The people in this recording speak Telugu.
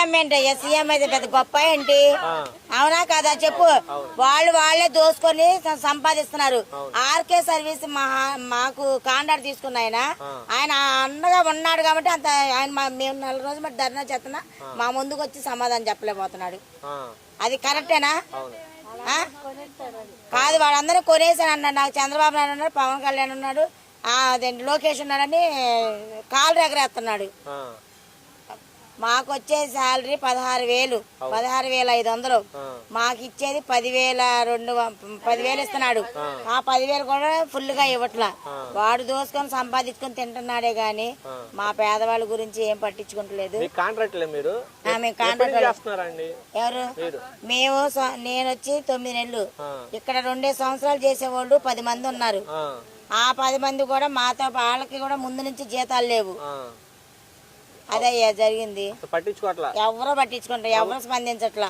సీఎం ఏంటయ్యా? సీఎం అయితే పెద్ద గొప్ప ఏంటి? అవునా కదా చెప్పు. వాళ్ళే దోసుకొని సంపాదిస్తున్నారు. ఆర్కే సర్వీస్ మాకు కాంట్రాక్ట్ తీసుకున్న ఆయన అండగా ఉన్నాడు కాబట్టి అంత ఆయన మేము 4 రోజులు మరి ధర్నా చేస్తున్నా మా ముందుకు వచ్చి సమాధానం చెప్పలేకపోతున్నాడు. అది కరెక్టేనా? కాదు, వాళ్ళందరూ కొనేసాను అన్నాడు. నాకు చంద్రబాబు నాయుడు ఉన్నాడు, పవన్ కళ్యాణ్ ఉన్నాడు, అదేంటి లోకేష్ ఉన్నాడని కాలు ఎగరేస్తున్నాడు. మాకు వచ్చే శాలరీ 16,000, 16,500. మాకు ఇచ్చేది 10,000 ఇస్తున్నాడు. ఆ 10,000 కూడా ఫుల్ గా ఇవ్వట్లా. వాడు దోసుకొని సంపాదించుకొని తింటున్నాడే గాని మా పేదవాళ్ళ గురించి ఏం పట్టించుకుంటలేదు. ఎవరు? మేము నేను వచ్చి 9 నెలలు ఇక్కడ 2 సంవత్సరాలు చేసేవాళ్ళు 10 మంది ఉన్నారు. ఆ 10 మంది కూడా మాతో వాళ్ళకి కూడా ముందు నుంచి జీతాలు లేవు. అదే జరిగింది. ఎవరు పట్టించుకుంటారు, ఎవరు స్పందించట్లా.